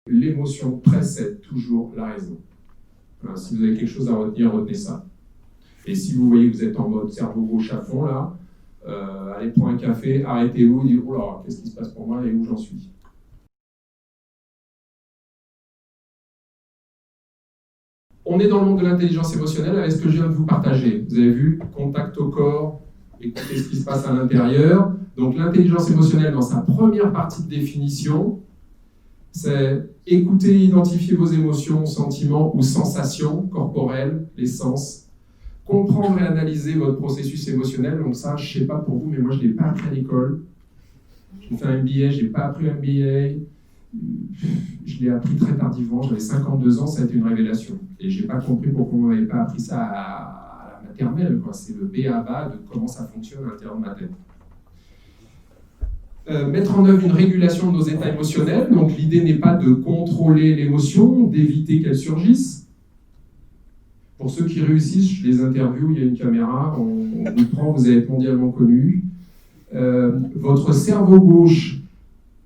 L'émotion précède toujours la raison. Voilà, si vous avez quelque chose à retenir, retenez ça. Et si vous voyez que vous êtes en mode cerveau gauche à fond, là, allez prendre un café, arrêtez-vous, dites « Oh là, qu'est-ce qui se passe pour moi et où j'en suis ?» On est dans le monde de l'intelligence émotionnelle avec ce que je viens de vous partager. Vous avez vu, contact au corps, écoutez ce qui se passe à l'intérieur. Donc l'intelligence émotionnelle, dans sa première partie de définition, c'est écouter et identifier vos émotions, sentiments ou sensations corporelles, les sens. Comprendre et analyser votre processus émotionnel. Donc ça, je ne sais pas pour vous, mais moi je ne l'ai pas appris à l'école. J'ai fait un MBA, je n'ai pas appris un MBA. Je l'ai appris très tardivement, j'avais 52 ans, ça a été une révélation. Et je n'ai pas compris pourquoi on ne m'avait pas appris ça à la maternelle. C'est le b.a.-ba de comment ça fonctionne à l'intérieur de ma tête. Mettre en œuvre une régulation de nos états émotionnels. Donc l'idée n'est pas de contrôler l'émotion, d'éviter qu'elle surgisse. Pour ceux qui réussissent, je les interviewe, il y a une caméra, on vous prend, vous allez être mondialement connu. Votre cerveau gauche,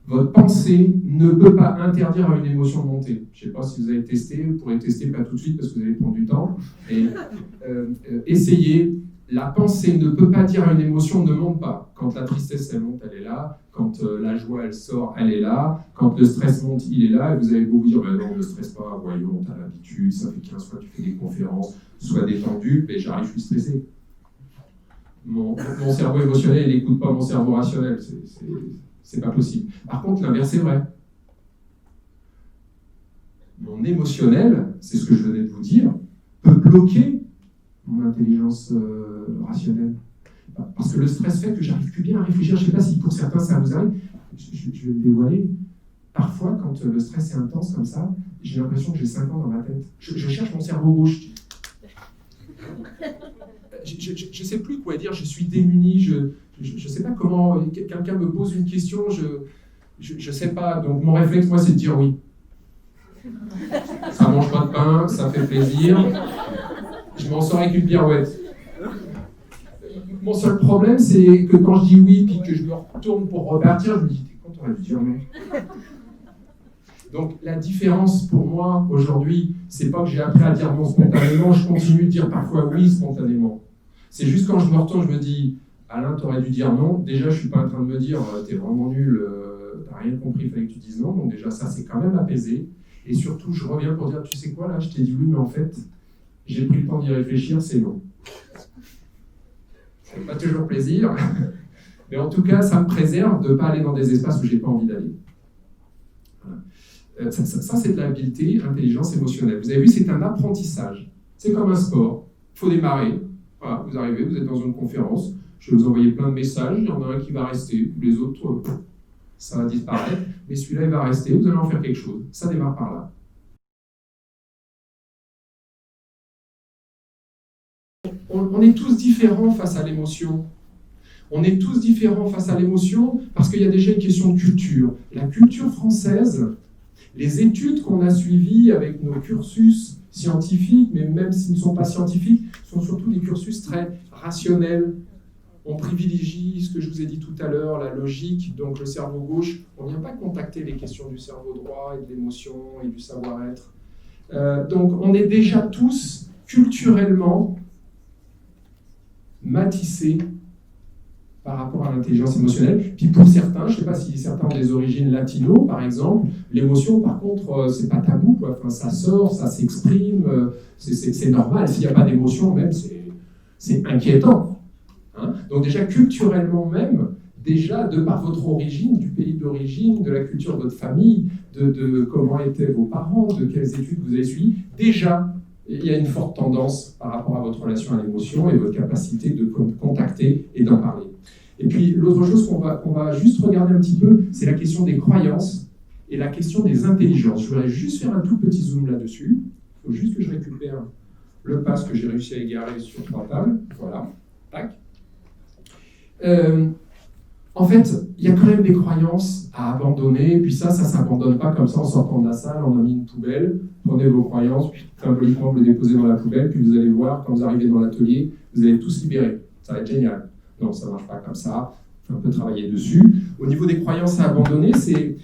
votre pensée ne peut pas interdire à une émotion de monter. Je ne sais pas si vous avez testé, vous pourrez tester pas tout de suite parce que vous allez prendre du temps. Et, essayez. La pensée ne peut pas dire à une émotion ne monte pas. Quand la tristesse elle monte, elle est là. Quand la joie elle sort, elle est là. Quand le stress monte, il est là. Et vous allez vous dire ben non, ne stresse pas, voyons, t'as l'habitude, ça fait 15 fois que tu fais des conférences, sois détendu, mais j'arrive, je suis stressé. Mon cerveau émotionnel, il n'écoute pas mon cerveau rationnel. C'est pas possible. Par contre, l'inverse est vrai. Mon émotionnel, c'est ce que je venais de vous dire, peut bloquer mon intelligence rationnelle. Parce que le stress fait que j'arrive plus bien à réfléchir. Je ne sais pas si pour certains ça vous arrive. Je vais le dévoiler. Parfois, quand le stress est intense comme ça, j'ai l'impression que j'ai 5 ans dans ma tête. Je cherche mon cerveau gauche. Je ne sais plus quoi dire. Je suis démuni. Je ne sais pas comment. Quelqu'un me pose une question. Je ne sais pas. Donc mon réflexe, moi, c'est de dire oui. Ça mange pas de pain, ça fait plaisir. Je m'en sors avec une pirouette. Mon seul problème, c'est que quand je dis oui, puis que je me retourne pour repartir, je me dis, t'es con, t'aurais dû dire non. Donc la différence pour moi aujourd'hui, c'est pas que j'ai appris à dire non spontanément, je continue de dire parfois oui spontanément. C'est juste quand je me retourne, je me dis, Alain, t'aurais dû dire non. Déjà, je suis pas en train de me dire, t'es vraiment nul, t'as rien compris, il fallait que tu dises non. Donc déjà, ça, c'est quand même apaisé. Et surtout, je reviens pour dire, tu sais quoi, là, je t'ai dit oui, mais en fait, j'ai pris le temps d'y réfléchir, c'est non. Ça fait pas toujours plaisir, mais en tout cas, ça me préserve de ne pas aller dans des espaces où je n'ai pas envie d'aller. Voilà. Ça, c'est de l'habileté, intelligence émotionnelle. Vous avez vu, c'est un apprentissage. C'est comme un sport. Il faut démarrer. Voilà, vous arrivez, vous êtes dans une conférence, je vais vous envoyer plein de messages, il y en a un qui va rester, les autres, ça va disparaître, mais celui-là, il va rester, vous allez en faire quelque chose. Ça démarre par là. On est tous différents face à l'émotion. On est tous différents face à l'émotion parce qu'il y a déjà une question de culture. La culture française, les études qu'on a suivies avec nos cursus scientifiques, mais même s'ils ne sont pas scientifiques, sont surtout des cursus très rationnels. On privilégie ce que je vous ai dit tout à l'heure, la logique, donc le cerveau gauche. On ne vient pas contacter les questions du cerveau droit et de l'émotion et du savoir-être. Donc on est déjà tous culturellement matissé par rapport à l'intelligence émotionnelle. Puis pour certains, je ne sais pas si certains ont des origines latino, par exemple, l'émotion, par contre, c'est pas tabou, quoi. Enfin, ça sort, ça s'exprime, c'est normal. S'il n'y a pas d'émotion, même, c'est inquiétant. Hein. Donc déjà, culturellement même, déjà, de par votre origine, du pays d'origine, de la culture de votre famille, de comment étaient vos parents, de quelles études vous avez suivies, déjà, il y a une forte tendance par rapport à votre relation à l'émotion et votre capacité de contacter et d'en parler. Et puis, l'autre chose qu'on va juste regarder un petit peu, c'est la question des croyances et la question des intelligences. Je voudrais juste faire un tout petit zoom là-dessus. Il faut juste que je récupère le pass que j'ai réussi à égarer sur 3 tables. Voilà. Tac. En fait, il y a quand même des croyances à abandonner, puis ça s'abandonne pas comme ça en sortant de la salle, on a mis une poubelle, prenez vos croyances, puis symboliquement vous les déposez dans la poubelle, puis vous allez voir, quand vous arrivez dans l'atelier, vous allez tous libérer. Ça va être génial. Non, ça ne marche pas comme ça, il faut un peu travailler dessus. Au niveau des croyances à abandonner, c'est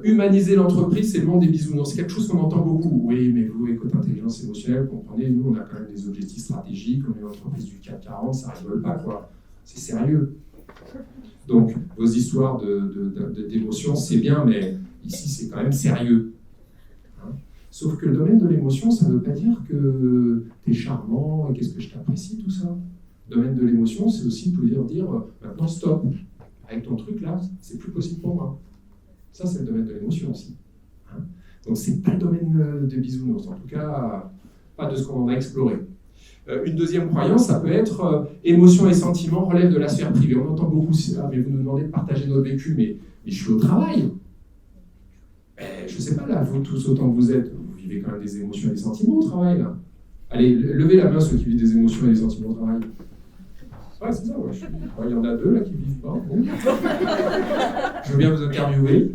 Humaniser l'entreprise, c'est le monde des bisounours. C'est quelque chose qu'on entend beaucoup. Oui, mais vous, écoute, intelligence émotionnelle, comprenez, nous, on a quand même des objectifs stratégiques, on est une entreprise du CAC 40, ça rigole pas, quoi. C'est sérieux. Donc, vos histoires d'émotions, c'est bien, mais ici, c'est quand même sérieux. Hein. Sauf que le domaine de l'émotion, ça ne veut pas dire que tu es charmant, qu'est-ce que je t'apprécie, tout ça. Le domaine de l'émotion, c'est aussi pouvoir dire, maintenant, stop. Avec ton truc, là, c'est plus possible pour moi. Ça, c'est le domaine de l'émotion aussi. Hein. Donc, c'est pas le domaine de bisounours. En tout cas, pas de ce qu'on en a exploré. Une deuxième croyance, ça peut être émotions et sentiments relèvent de la sphère privée. On entend beaucoup ça, mais vous nous demandez de partager notre vécu, mais je suis au travail. Je ne sais pas, là, vous tous, autant que vous êtes, vous vivez quand même des émotions et des sentiments au travail, là. Allez, levez la main ceux qui vivent des émotions et des sentiments au travail. Ouais, c'est ça, ouais. Il y en a 2 là qui ne vivent pas. Bon. Je veux bien vous interviewer.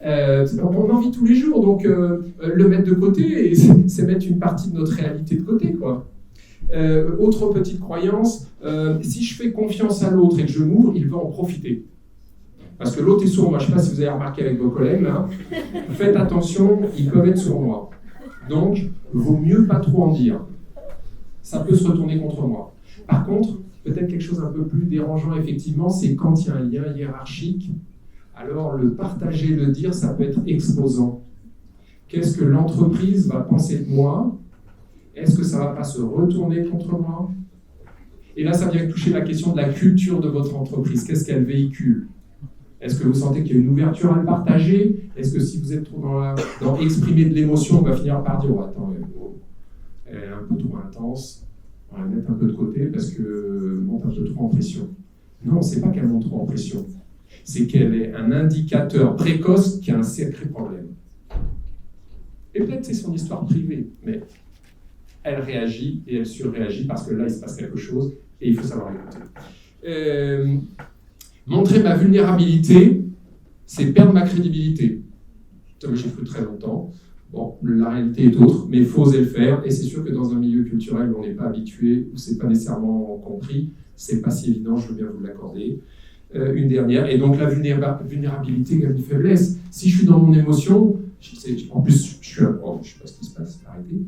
On en vit tous les jours, donc le mettre de côté, c'est mettre une partie de notre réalité de côté, quoi. Autre petite croyance, si je fais confiance à l'autre et que je m'ouvre, il va en profiter. Parce que l'autre est sourd. Moi, je ne sais pas si vous avez remarqué avec vos collègues, là. Faites attention, ils peuvent être sournois. Donc, vaut mieux pas trop en dire. Ça peut se retourner contre moi. Par contre, peut-être quelque chose un peu plus dérangeant, effectivement, c'est quand il y a un lien hiérarchique. Alors, le partager, le dire, ça peut être exposant. Qu'est-ce que l'entreprise va penser de moi ? Est-ce que ça ne va pas se retourner contre moi ? Et là, ça vient toucher la question de la culture de votre entreprise. Qu'est-ce qu'elle véhicule ? Est-ce que vous sentez qu'il y a une ouverture à le partager ? Est-ce que si vous êtes trop dans exprimer de l'émotion, on va finir par dire « Oh, attends, elle est un peu trop intense, on va la mettre un peu de côté parce qu'elle monte un peu trop en pression. » Non, ce n'est pas qu'elle monte trop en pression. C'est qu'elle est un indicateur précoce qui a un sacré problème. Et peut-être c'est son histoire privée, mais elle réagit et elle surréagit parce que là, il se passe quelque chose et il faut savoir l'écouter. Montrer ma vulnérabilité, c'est perdre ma crédibilité. J'ai cru très longtemps. Bon, la réalité est autre, mais il faut oser le faire. Et c'est sûr que dans un milieu culturel où on n'est pas habitué, où ce n'est pas nécessairement compris, c'est pas si évident, je veux bien vous l'accorder. Une dernière, et donc la vulnérabilité égale une faiblesse. Si je suis dans mon émotion, en plus, je suis je ne sais pas ce qui se passe, arrêtez.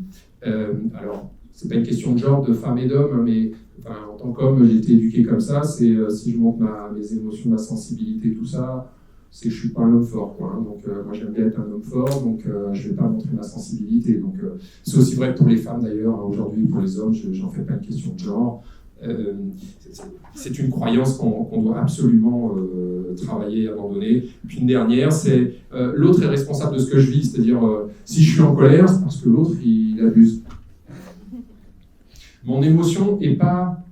Alors, c'est pas une question de genre, de femme et d'homme, mais enfin, en tant qu'homme, j'ai été éduqué comme ça. C'est si je montre mes émotions, ma sensibilité, tout ça, c'est que je suis pas un homme fort, quoi. Hein. Donc, moi, j'aime bien être un homme fort, donc je vais pas montrer ma sensibilité. Donc, c'est aussi vrai pour les femmes d'ailleurs. Hein. Aujourd'hui, pour les hommes, j'en fais pas une question de genre. C'est une croyance qu'on doit absolument travailler à abandonner. Puis une dernière, c'est l'autre est responsable de ce que je vis, c'est-à-dire si je suis en colère, c'est parce que l'autre il abuse. Mon émotion n'est pas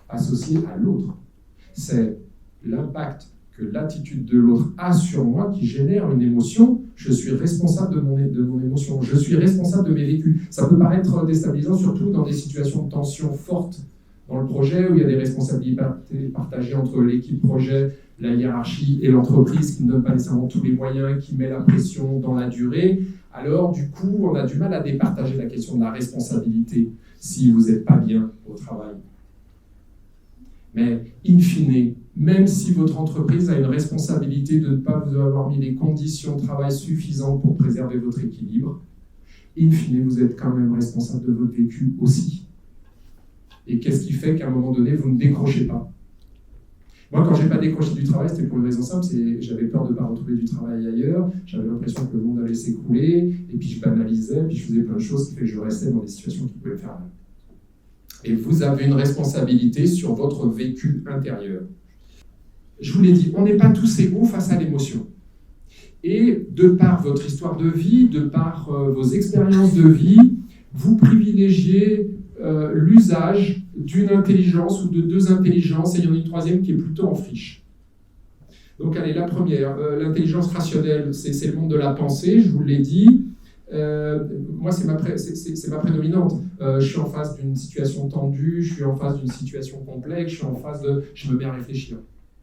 associée à l'autre. C'est l'impact que l'attitude de l'autre a sur moi qui génère une émotion. Je suis responsable de mon émotion. Je suis responsable de mes vécus. Ça peut paraître déstabilisant, surtout dans des situations de tension forte dans le projet, où il y a des responsabilités partagées entre l'équipe projet, la hiérarchie et l'entreprise qui ne donne pas nécessairement tous les moyens, qui met la pression dans la durée. Alors, du coup, on a du mal à départager la question de la responsabilité si vous n'êtes pas bien au travail. Mais, in fine, même si votre entreprise a une responsabilité de ne pas vous avoir mis les conditions de travail suffisantes pour préserver votre équilibre, in fine, vous êtes quand même responsable de votre vécu aussi. Et qu'est-ce qui fait qu'à un moment donné, vous ne décrochez pas ? Moi, quand je n'ai pas décroché du travail, c'était pour une raison simple, c'est j'avais peur de ne pas retrouver du travail ailleurs, j'avais l'impression que le monde allait s'écrouler, et puis je banalisais, puis je faisais plein de choses qui fait que je restais dans des situations qui pouvaient me faire mal. Et vous avez une responsabilité sur votre vécu intérieur. Je vous l'ai dit, on n'est pas tous égaux face à l'émotion. Et de par votre histoire de vie, de par vos expériences de vie, vous privilégiez l'usage d'une intelligence ou de deux intelligences, et il y en a une troisième qui est plutôt en friche. Donc allez, la première, l'intelligence rationnelle, c'est le monde de la pensée, je vous l'ai dit. Moi, c'est ma prédominante. Je suis en face d'une situation tendue, je suis en face d'une situation complexe, je suis en face de... Je me mets à réfléchir.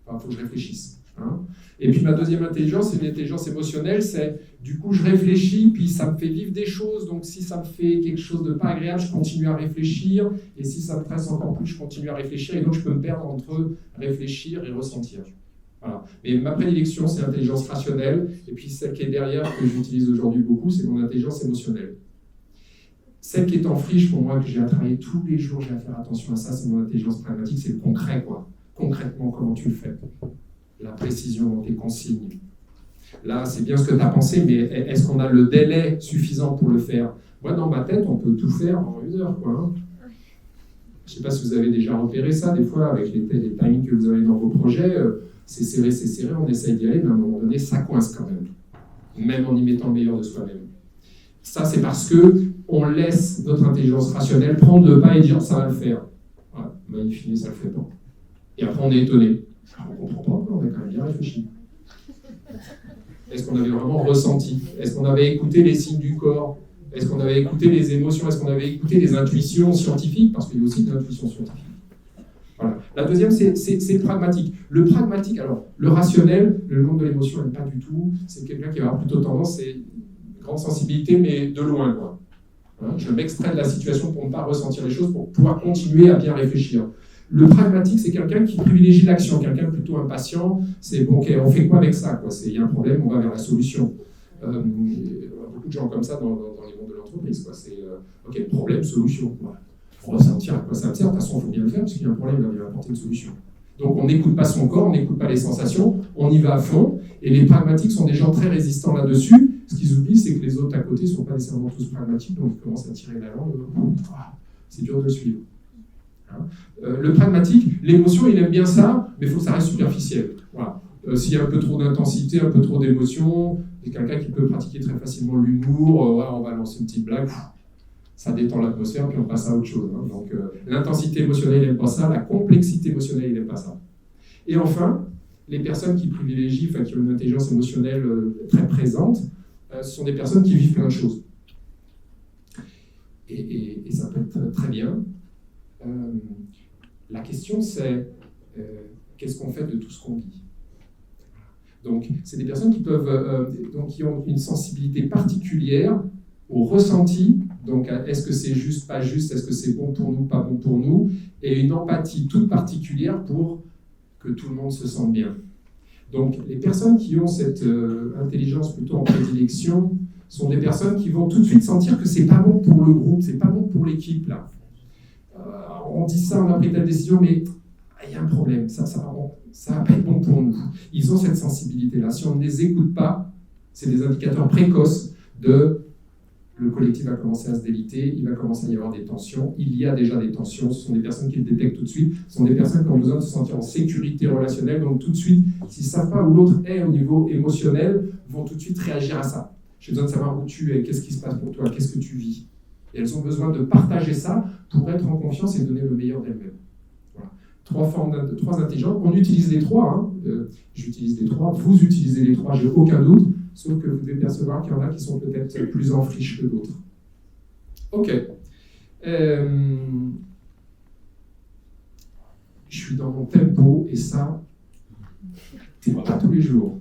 Enfin, il faut que je réfléchisse. Hein. Et puis ma deuxième intelligence, c'est l'intelligence émotionnelle, c'est du coup je réfléchis, puis ça me fait vivre des choses, donc si ça me fait quelque chose de pas agréable, je continue à réfléchir, et si ça me stresse encore plus, je continue à réfléchir, et donc je peux me perdre entre réfléchir et ressentir. Voilà. Mais ma prédilection, c'est l'intelligence rationnelle, et puis celle qui est derrière, que j'utilise aujourd'hui beaucoup, c'est mon intelligence émotionnelle. Celle qui est en friche, pour moi, que j'ai à travailler tous les jours, j'ai à faire attention à ça, c'est mon intelligence pragmatique, c'est le concret, quoi. Concrètement, comment tu le fais? La précision dans tes consignes. Là, c'est bien ce que tu as pensé, mais est-ce qu'on a le délai suffisant pour le faire? Moi, dans ma tête, on peut tout faire en 1 heure, quoi. Hein. Je ne sais pas si vous avez déjà repéré ça, des fois, avec les timings que vous avez dans vos projets, c'est serré, on essaye d'y aller, mais à un moment donné, ça coince quand même en y mettant le meilleur de soi-même. Ça, c'est parce qu'on laisse notre intelligence rationnelle prendre le pas et dire « ça va le faire ». Voilà, mais in fine, ça ne le fait pas. Et après, on est étonné. Alors, on ne comprend pas, on a quand même bien réfléchi. Est-ce qu'on avait vraiment ressenti? Est-ce qu'on avait écouté les signes du corps? Est-ce qu'on avait écouté les émotions? Est-ce qu'on avait écouté les intuitions scientifiques? Parce qu'il y a aussi de l'intuition scientifique. Voilà. La deuxième, c'est le pragmatique. Le pragmatique, alors, le rationnel, le monde de l'émotion n'aime pas du tout. C'est quelqu'un qui va avoir plutôt tendance, c'est une grande sensibilité, mais de loin, quoi. Hein, je m'extrais de la situation pour ne pas ressentir les choses, pour pouvoir continuer à bien réfléchir. Le pragmatique, c'est quelqu'un qui privilégie l'action, quelqu'un plutôt impatient. C'est bon, ok, on fait quoi avec ça, quoi? Il y a un problème, on va vers la solution. Beaucoup de gens comme ça dans les mondes de l'entreprise, quoi. C'est ok, problème, solution. Il faut ressentir à quoi ça me sert. De toute façon, il faut bien le faire parce qu'il y a un problème, il va apporter une solution. Donc, on n'écoute pas son corps, on n'écoute pas les sensations, on y va à fond. Et les pragmatiques sont des gens très résistants là-dessus. Ce qu'ils oublient, c'est que les autres à côté ne sont pas nécessairement tous pragmatiques, donc ils commencent à tirer la langue. C'est dur de le suivre. Le pragmatique, l'émotion, il aime bien ça, mais il faut que ça reste superficiel. Voilà. S'il y a un peu trop d'intensité, un peu trop d'émotion, c'est quelqu'un qui peut pratiquer très facilement l'humour, on va lancer une petite blague, ça détend l'atmosphère, puis on passe à autre chose. Hein. Donc l'intensité émotionnelle, il n'aime pas ça, la complexité émotionnelle, il n'aime pas ça. Et enfin, les personnes qui privilégient, qui ont une intelligence émotionnelle très présente, ce sont des personnes qui vivent plein de choses. Et ça peut être très bien. La question, c'est qu'est-ce qu'on fait de tout ce qu'on vit? Donc, c'est des personnes qui qui ont une sensibilité particulière au ressenti. Donc, est-ce que c'est juste, pas juste? Est-ce que c'est bon pour nous, pas bon pour nous? Et une empathie toute particulière pour que tout le monde se sente bien. Donc, les personnes qui ont cette intelligence plutôt en prédilection sont des personnes qui vont tout de suite sentir que c'est pas bon pour le groupe, c'est pas bon pour l'équipe, là. On dit ça, on a pris telle décision, mais il y a un problème, ça va pas être bon pour nous. Ils ont cette sensibilité-là. Si on ne les écoute pas, c'est des indicateurs précoces de le collectif va commencer à se déliter, il va commencer à y avoir des tensions, il y a déjà des tensions, ce sont des personnes qui le détectent tout de suite, ce sont des personnes qui ont besoin de se sentir en sécurité relationnelle, donc tout de suite, s'ils ne savent pas où l'autre est au niveau émotionnel, vont tout de suite réagir à ça. J'ai besoin de savoir où tu es, qu'est-ce qui se passe pour toi, qu'est-ce que tu vis. Et elles ont besoin de partager ça pour être en confiance et donner le meilleur d'elles-mêmes. Voilà. 3 intelligences. On utilise les 3. Hein. J'utilise les 3. Vous utilisez les 3, j'ai aucun doute. Sauf que vous devez percevoir qu'il y en a qui sont peut-être plus en friche que d'autres. Ok. Je suis dans mon tempo et ça, c'est pas tous les jours.